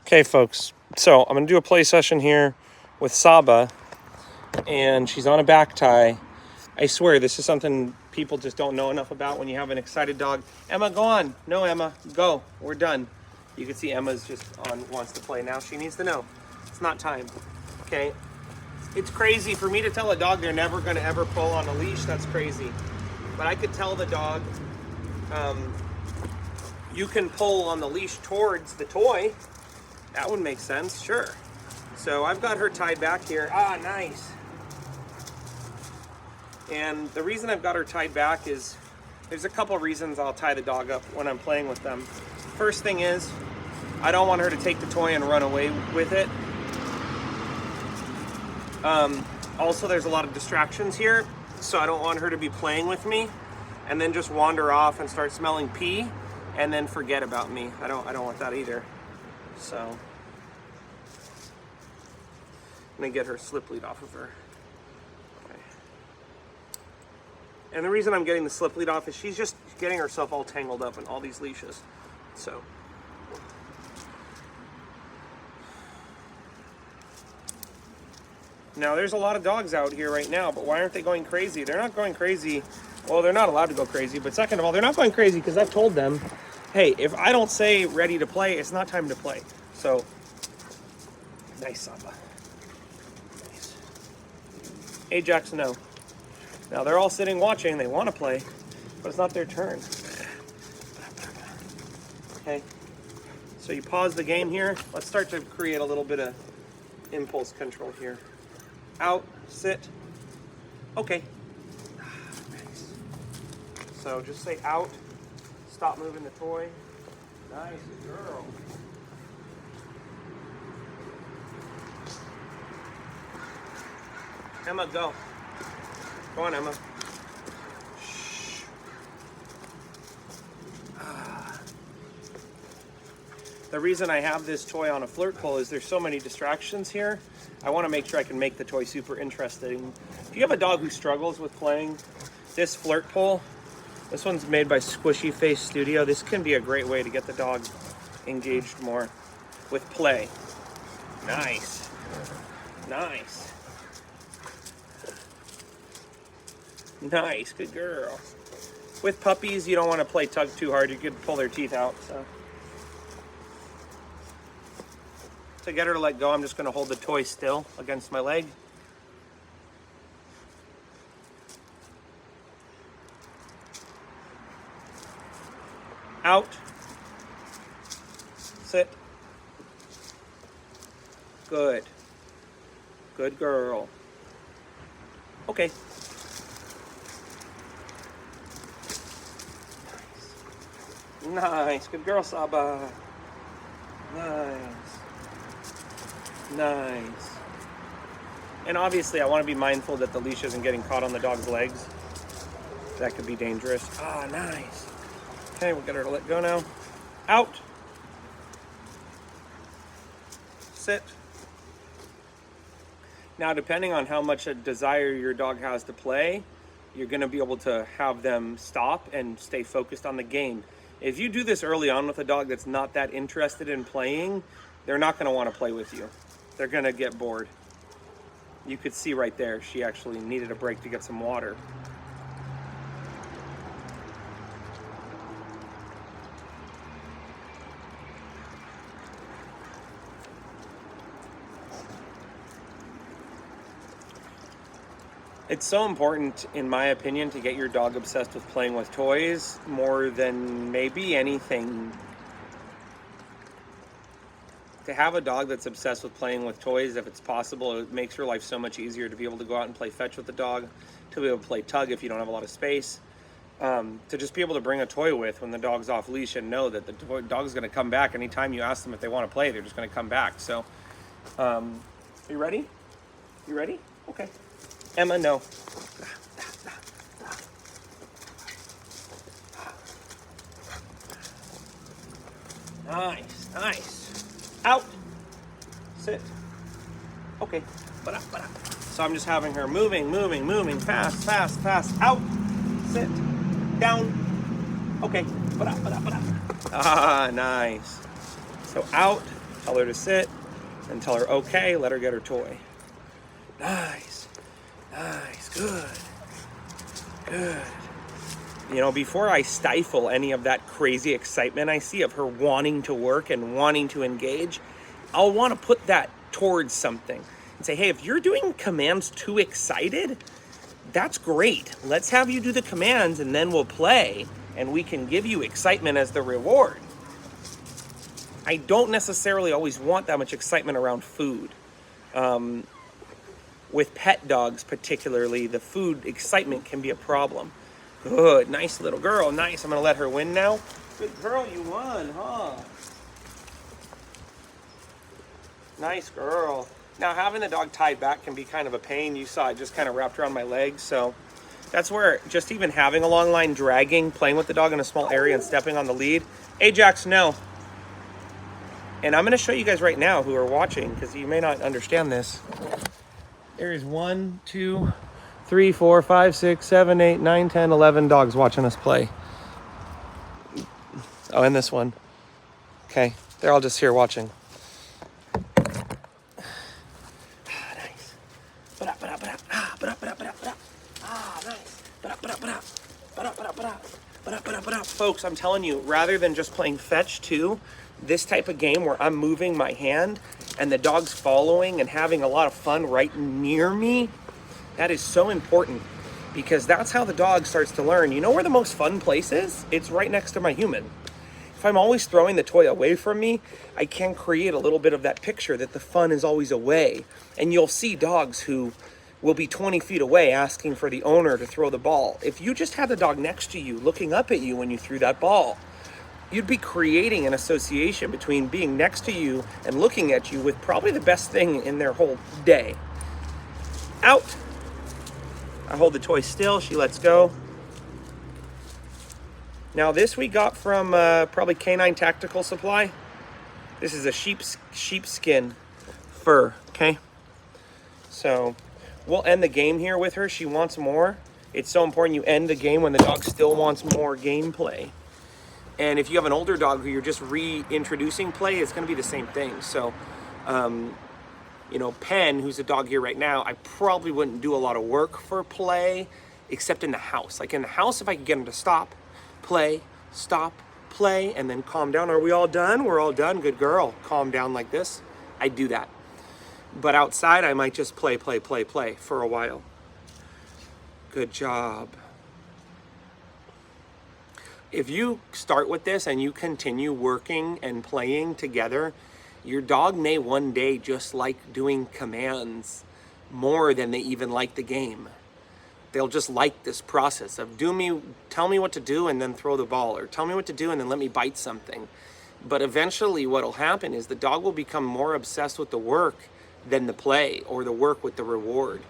Okay, folks, so I'm going to do a play session here with Saba, and she's on a back tie. I swear, this is something people just don't know enough about when you have an excited dog. Emma, go on. No, Emma, go. We're done. You can see Emma's just wants to play now. She needs to know. It's not time. Okay? It's crazy for me to tell a dog they're never going to ever pull on a leash. That's crazy. But I could tell the dog, you can pull on the leash towards the toy. That would make sense, sure. So I've got her tied back here. Ah, nice. And the reason I've got her tied back is there's a couple reasons I'll tie the dog up when I'm playing with them. First thing is, I don't want her to take the toy and run away with it. Also, there's a lot of distractions here, so I don't want her to be playing with me and then just wander off and start smelling pee and then forget about me. I don't want that either. So I'm gonna get her slip lead off of her. Okay. And the reason I'm getting the slip lead off is she's just getting herself all tangled up in all these leashes. So now there's a lot of dogs out here right now, but why aren't they going crazy? They're not going crazy. Well, they're not allowed to go crazy, but second of all, they're not going crazy because I've told them, hey, if I don't say ready to play, it's not time to play. So, nice, Saba. Nice. Ajax, no. Now, they're all sitting watching. They want to play, but it's not their turn. Okay. So you pause the game here. Let's start to create a little bit of impulse control here. Out, sit. Okay. Nice. So just say out. Stop moving the toy. Nice girl. Emma, go. Go on, Emma. Shh. The reason I have this toy on a flirt pole is there's so many distractions here. I want to make sure I can make the toy super interesting. If you have a dog who struggles with playing, this flirt pole, this one's made by Squishy Face Studio. This can be a great way to get the dog engaged more with play. Nice. Nice. Nice, good girl. With puppies, you don't want to play tug too hard. You could pull their teeth out. So to get her to let go, I'm just going to hold the toy still against my leg. Out. Sit. Good. Good girl. Okay. Nice. Good girl, Saba. Nice. Nice. And obviously, I want to be mindful that the leash isn't getting caught on the dog's legs. That could be dangerous. Ah, nice. Okay, we'll get her to let go now. Out. Sit. Now, depending on how much a desire your dog has to play, you're going to be able to have them stop and stay focused on the game. If you do this early on with a dog that's not that interested in playing, they're not going to want to play with you. They're going to get bored. You could see right there, she actually needed a break to get some water. It's so important, in my opinion, to get your dog obsessed with playing with toys more than maybe anything. To have a dog that's obsessed with playing with toys, if it's possible, it makes your life so much easier to be able to go out and play fetch with the dog, to be able to play tug if you don't have a lot of space, to just be able to bring a toy with when the dog's off leash and know that the dog's going to come back. Anytime you ask them if they want to play, they're just going to come back. So, you ready? You ready? Okay. Emma, no. Nice, nice. Out. Sit. Okay. So I'm just having her moving, fast. Out. Sit. Down. Okay. Ah, nice. So out, Tell her to sit and tell her okay, let her get her toy. Nice, nice, good, good. You know, before I stifle any of that crazy excitement I see of her wanting to work and wanting to engage, I'll want to put that towards something and say, hey, if you're doing commands too excited, that's great. Let's have you do the commands and then we'll play and we can give you excitement as the reward. I don't necessarily always want that much excitement around food. With pet dogs particularly, the food excitement can be a problem. Good, nice little girl, nice. I'm gonna let her win now. Good girl, you won, huh? Nice girl. Now having the dog tied back can be kind of a pain. You saw it just kind of wrapped around my legs, so that's where just even having a long line dragging, playing with the dog in a small area and stepping on the lead. Ajax, no. And I'm gonna show you guys right now who are watching, because you may not understand this. There is 1, 2, 3, 4, 5, 6, 7, 8, 9, 10, 11 dogs watching us play. Oh, and this one. Okay, they're all just here watching. Nice. Nice. Folks, I'm telling you, rather than just playing fetch too, this type of game where I'm moving my hand and the dog's following and having a lot of fun right near me, that is so important, because that's how the dog starts to learn. You know where the most fun place is? It's right next to my human. If I'm always throwing the toy away from me, I can create a little bit of that picture that the fun is always away. And you'll see dogs who will be 20 feet away asking for the owner to throw the ball. If you just had the dog next to you, looking up at you when you threw that ball, you'd be creating an association between being next to you and looking at you with probably the best thing in their whole day. Out. I hold the toy still, she lets go. Now this we got from probably Canine Tactical Supply. This is a sheepskin fur, okay? So we'll end the game here with her. She wants more. It's so important you end the game when the dog still wants more gameplay. And if you have an older dog who you're just reintroducing play, it's gonna be the same thing. So, you know, Penn, who's a dog here right now, I probably wouldn't do a lot of work for play, except in the house. Like in the house, if I could get him to stop, play, and then calm down. Are we all done? We're all done, good girl. Calm down like this. I'd do that. But outside, I might just play for a while. Good job. If you start with this and you continue working and playing together, your dog may one day just like doing commands more than they even like the game. They'll just like this process of tell me what to do and then throw the ball, or tell me what to do and then let me bite something. But eventually what'll happen is the dog will become more obsessed with the work than the play, or the work with the reward.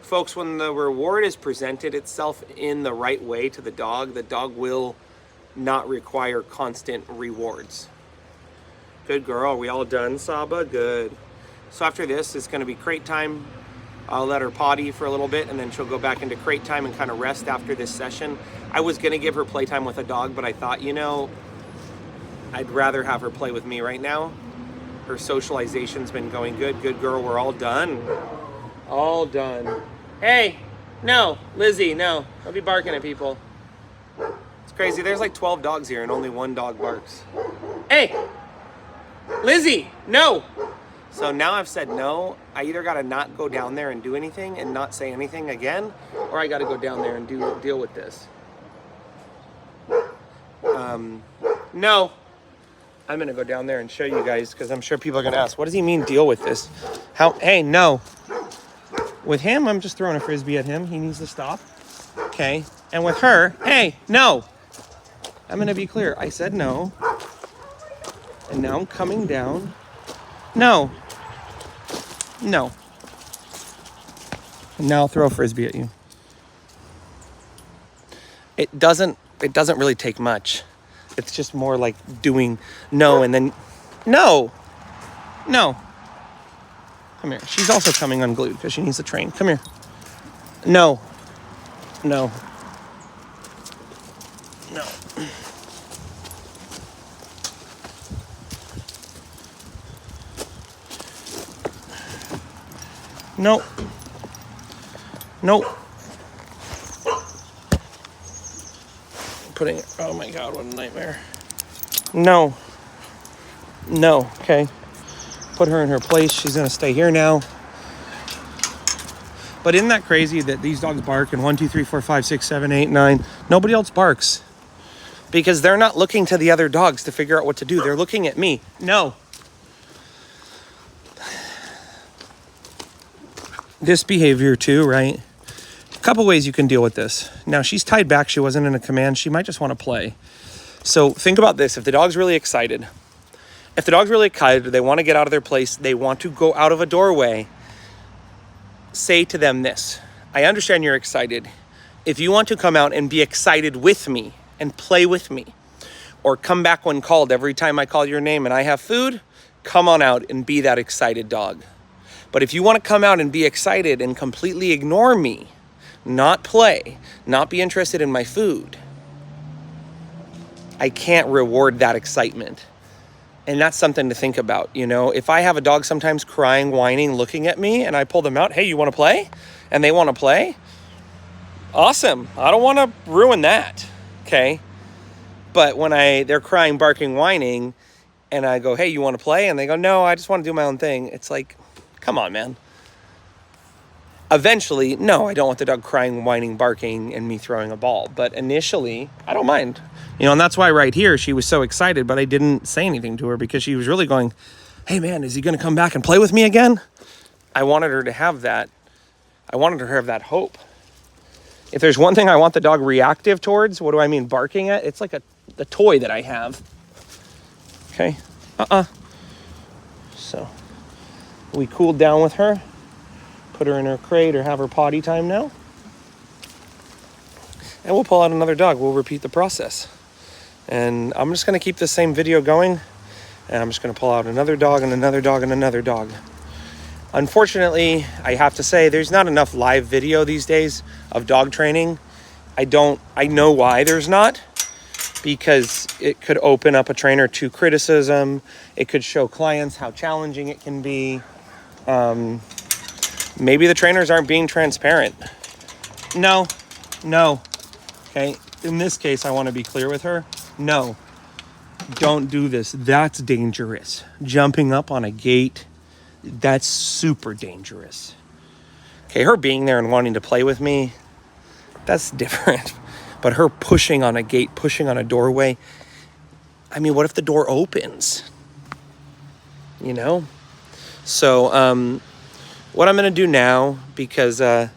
Folks, when the reward is presented itself in the right way to the dog will not require constant rewards. Good girl. We all done, Saba? Good. So after this, it's going to be crate time. I'll let her potty for a little bit, and then she'll go back into crate time and kind of rest after this session. I was going to give her playtime with a dog, but I thought, you know, I'd rather have her play with me right now. Her socialization's been going good. Good girl. We're all done. All done. Hey, no, Lizzie, no. Don't be barking at people. It's crazy. There's like 12 dogs here and only one dog barks. Hey, Lizzie, no. So now I've said no. I either got to not go down there and do anything and not say anything again, or I got to go down there and deal with this. No. I'm going to go down there and show you guys, because I'm sure people are going to ask, what does he mean deal with this? Hey, no. With him, I'm just throwing a Frisbee at him. He needs to stop. Okay. And with her, hey, no. I'm going to be clear. I said no. And now I'm coming down. No. No. And now I'll throw a Frisbee at you. It doesn't really take much. It's just more like doing no and then no. No. Come here. She's also coming unglued because she needs to train. Come here. No. No. No. Nope. Nope. Putting, oh my God, what a nightmare. No. No, okay. Put her in her place. She's gonna stay here now. But isn't that crazy that these dogs bark and 1, 2, 3, 4, 5, 6, 7, 8, 9, nobody else barks? Because they're not looking to the other dogs to figure out what to do. They're looking at me. No. This behavior too, right? A couple ways you can deal with this. Now she's tied back. She wasn't in a command. She might just want to play. So think about this. If the dog's really excited, they want to get out of their place, they want to go out of a doorway, say to them this: I understand you're excited. If you want to come out and be excited with me and play with me, or come back when called every time I call your name and I have food, come on out and be that excited dog. But if you want to come out and be excited and completely ignore me, not play, not be interested in my food, I can't reward that excitement. And that's something to think about. You know, if I have a dog sometimes crying, whining, looking at me, and I pull them out, hey, you want to play? And they want to play? Awesome. I don't want to ruin that. Okay. But when they're crying, barking, whining, and I go, hey, you want to play? And they go, no, I just want to do my own thing. It's like, come on, man. Eventually, no, I don't want the dog crying, whining, barking, and me throwing a ball. But initially, I don't mind. You know, and that's why right here, she was so excited, but I didn't say anything to her because she was really going, hey, man, is he going to come back and play with me again? I wanted her to have that. I wanted her to have that hope. If there's one thing I want the dog reactive towards, what do I mean barking at? It's like the toy that I have. Okay. So we cooled down with her. Put her in her crate or have her potty time now. And we'll pull out another dog. We'll repeat the process. And I'm just going to keep the same video going. And I'm just going to pull out another dog and another dog and another dog. Unfortunately, I have to say there's not enough live video these days of dog training. I know why there's not. Because it could open up a trainer to criticism. It could show clients how challenging it can be. Maybe the trainers aren't being transparent. No. Okay, in this case, I want to be clear with her. No, don't do this. That's dangerous. Jumping up on a gate, that's super dangerous. Okay, her being there and wanting to play with me, that's different. But her pushing on a gate, pushing on a doorway, I mean, what if the door opens? You know? So, what I'm going to do now, because we're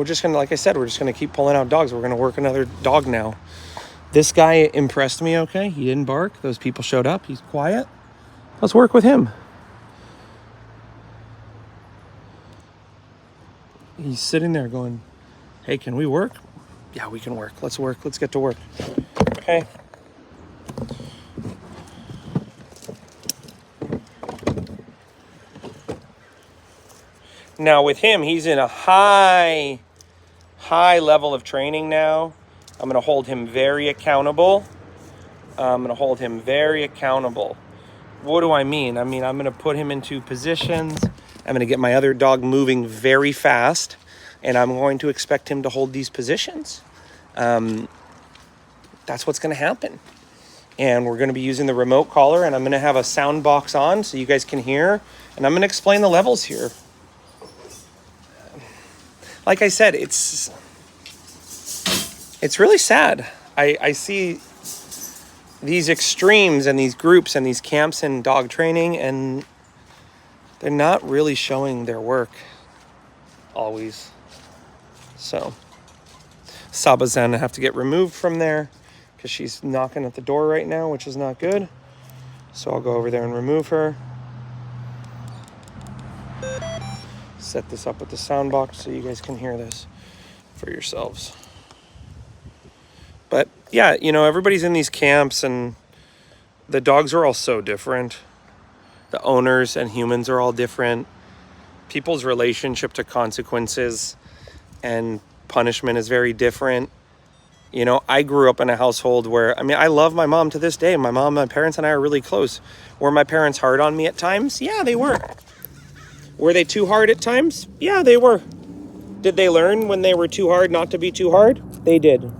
just going to, like I said, we're just going to keep pulling out dogs. We're going to work another dog now. This guy impressed me, okay? He didn't bark. Those people showed up. He's quiet. Let's work with him. He's sitting there going, hey, can we work? Yeah, we can work. Let's work. Let's get to work. Okay. Now with him, he's in a high level of training now. I'm going to hold him very accountable. What do I mean? I mean, I'm going to put him into positions. I'm going to get my other dog moving very fast. And I'm going to expect him to hold these positions. That's what's going to happen. And we're going to be using the remote collar. And I'm going to have a sound box on so you guys can hear. And I'm going to explain the levels here. Like I said, it's really sad. I see these extremes and these groups and these camps in dog training, and they're not really showing their work always. So Saba's gonna have to get removed from there because she's knocking at the door right now, which is not good. So I'll go over there and remove her. Set this up with the sound box so you guys can hear this for yourselves. But yeah, you know, everybody's in these camps and the dogs are all so different. The owners and humans are all different. People's relationship to consequences and punishment is very different. You know, I grew up in a household where, I mean, I love my mom to this day. My mom, my parents, and I are really close. Were my parents hard on me at times? Yeah, they were. Were they too hard at times? Yeah, they were. Did they learn when they were too hard not to be too hard? They did.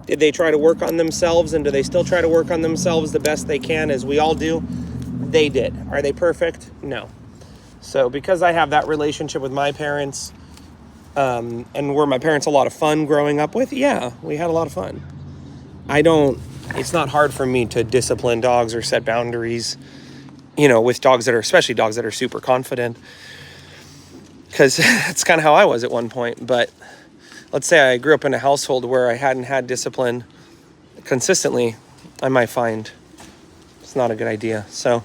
Did they try to work on themselves, and do they still try to work on themselves the best they can, as we all do? They did. Are they perfect? No. So because I have that relationship with my parents, and were my parents a lot of fun growing up with? Yeah, we had a lot of fun. It's not hard for me to discipline dogs or set boundaries, you know, with dogs that are, especially dogs that are super confident, because that's kind of how I was at one point. But let's say I grew up in a household where I hadn't had discipline consistently, I might find it's not a good idea. So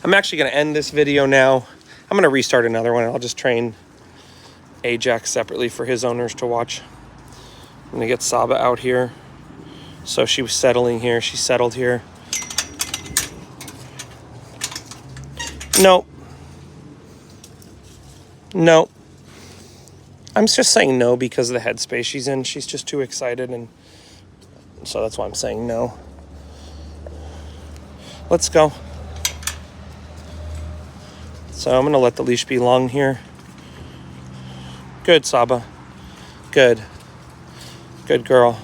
I'm actually going to end this video now. I'm going to restart another one. I'll just train Ajax separately for his owners to watch. I'm going to get Saba out here. So she was settling here. She settled here. Nope. Nope. I'm just saying no because of the headspace she's in. She's just too excited, and so that's why I'm saying no. Let's go. So I'm going to let the leash be long here. Good, Saba. Good. Good girl.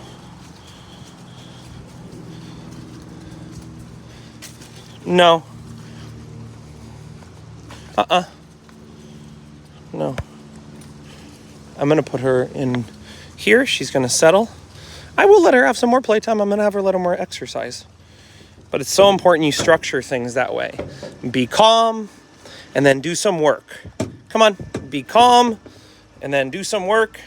No. No. I'm going to put her in here. She's going to settle. I will let her have some more playtime. I'm going to have her let her more exercise. But it's so important you structure things that way. Be calm and then do some work. Come on. Be calm and then do some work.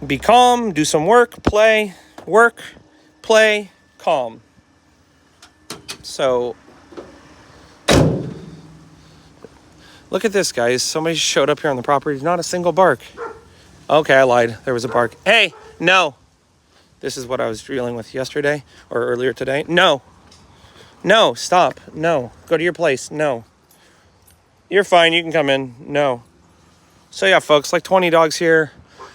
Be calm, do some work, play, calm. So, look at this, guys. Somebody showed up here on the property. Not a single bark. Okay, I lied. There was a bark. Hey, no. This is what I was dealing with yesterday or earlier today. No. No, stop. No. Go to your place. No. You're fine. You can come in. No. So, yeah, folks, like 20 dogs here.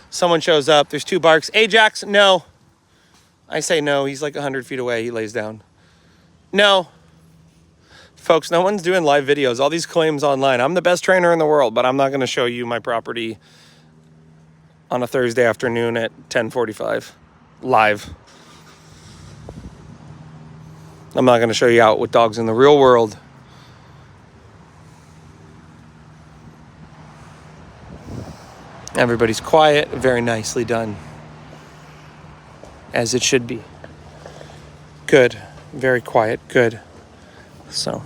Someone shows up. There's 2 barks. Ajax, no. I say no. He's like 100 feet away. He lays down. No. Folks, no one's doing live videos. All these claims online. I'm the best trainer in the world, but I'm not going to show you my property on a Thursday afternoon at 10:45 live. I'm not going to show you out with dogs in the real world. Everybody's quiet, very nicely done. As it should be. Good, very quiet, good. So...